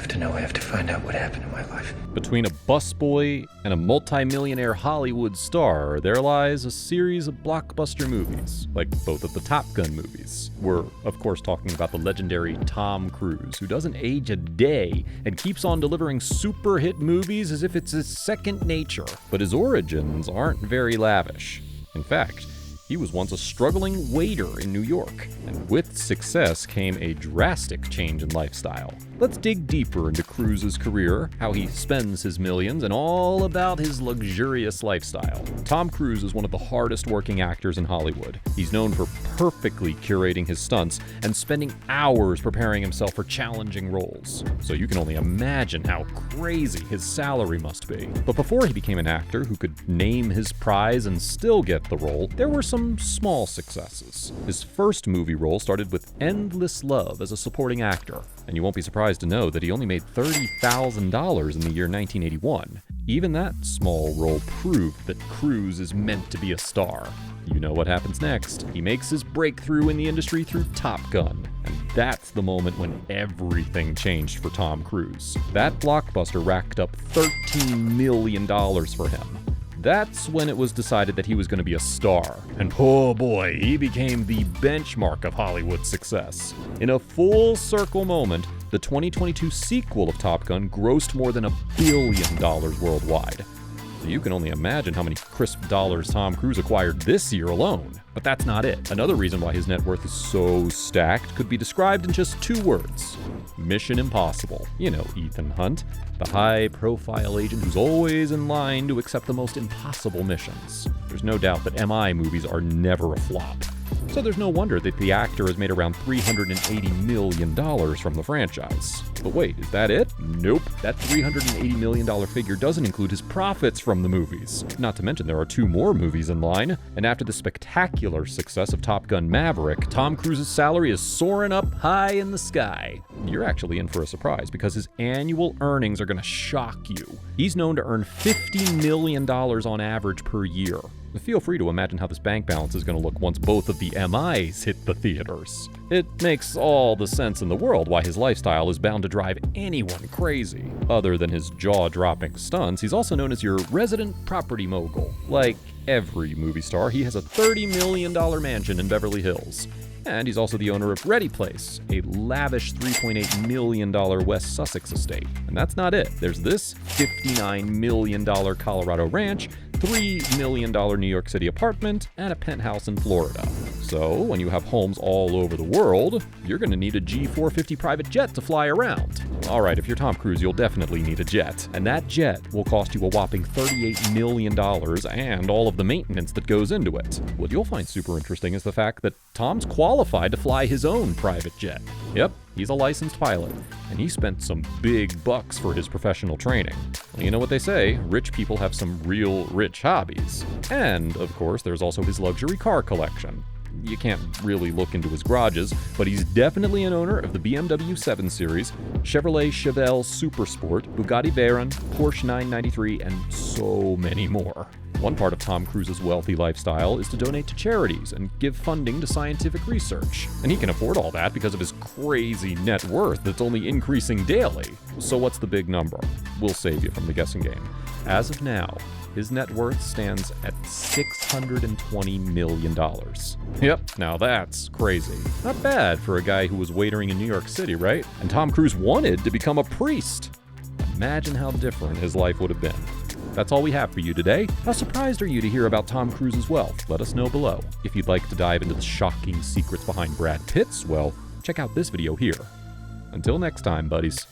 have to know. I have to find out what happened in my life. Between a busboy and a multi-millionaire Hollywood star, there lies a series of blockbuster movies, like both of the Top Gun movies. We're, of course, talking about the legendary Tom Cruise, who doesn't age a day and keeps on delivering super hit movies as if it's his second nature. But his origins aren't very lavish. In fact, he was once a struggling waiter in New York, and with success came a drastic change in lifestyle. Let's dig deeper into Cruise's career, how he spends his millions, and all about his luxurious lifestyle. Tom Cruise is one of the hardest working actors in Hollywood. He's known for perfectly curating his stunts and spending hours preparing himself for challenging roles. So you can only imagine how crazy his salary must be. But before he became an actor who could name his prize and still get the role, there were some small successes. His first movie role started with Endless Love as a supporting actor, and you won't be surprised to know that he only made $30,000 in the year 1981. Even that small role proved that Cruise is meant to be a star. You know what happens next. He makes his breakthrough in the industry through Top Gun, and that's the moment when everything changed for Tom Cruise. That blockbuster racked up $13 million for him. That's when it was decided that he was going to be a star. And oh boy, he became the benchmark of Hollywood success. In a full circle moment, the 2022 sequel of Top Gun grossed more than $1 billion worldwide. So you can only imagine how many crisp dollars Tom Cruise acquired this year alone. But that's not it. Another reason why his net worth is so stacked could be described in just 2 words. Mission Impossible. You know Ethan Hunt, the high-profile agent who's always in line to accept the most impossible missions. There's no doubt that MI movies are never a flop. So there's no wonder that the actor has made around $380 million from the franchise. But wait, is that it? Nope. That $380 million figure doesn't include his profits from the movies. Not to mention there are 2 more movies in line, and after the spectacular success of Top Gun Maverick, Tom Cruise's salary is soaring up high in the sky. You're actually in for a surprise because his annual earnings are going to shock you. He's known to earn $50 million on average per year. Feel free to imagine how this bank balance is going to look once both of the MIs hit the theaters. It makes all the sense in the world why his lifestyle is bound to drive anyone crazy. Other than his jaw-dropping stunts, he's also known as your resident property mogul. Like every movie star, he has a $30 million mansion in Beverly Hills. And he's also the owner of Ready Place, a lavish $3.8 million West Sussex estate. And that's not it. There's this $59 million Colorado ranch, $3 million New York City apartment, and a penthouse in Florida. So when you have homes all over the world, you're going to need a G450 private jet to fly around. All right, if you're Tom Cruise, you'll definitely need a jet. And that jet will cost you a whopping $38 million and all of the maintenance that goes into it. What you'll find super interesting is the fact that Tom's qualified to fly his own private jet. Yep, he's a licensed pilot, and he spent some big bucks for his professional training. Well, you know what they say, rich people have some real rich hobbies. And, of course, there's also his luxury car collection. You can't really look into his garages, but he's definitely an owner of the BMW 7 Series, Chevrolet Chevelle Supersport, Bugatti Veyron, Porsche 993, and so many more. One part of Tom Cruise's wealthy lifestyle is to donate to charities and give funding to scientific research. And he can afford all that because of his crazy net worth that's only increasing daily. So what's the big number? We'll save you from the guessing game. As of now, his net worth stands at $620 million. Yep, now that's crazy. Not bad for a guy who was waitering in New York City, right? And Tom Cruise wanted to become a priest. Imagine how different his life would have been. That's all we have for you today. How surprised are you to hear about Tom Cruise's wealth? Let us know below. If you'd like to dive into the shocking secrets behind Brad Pitt's wealth, check out this video here. Until next time, buddies.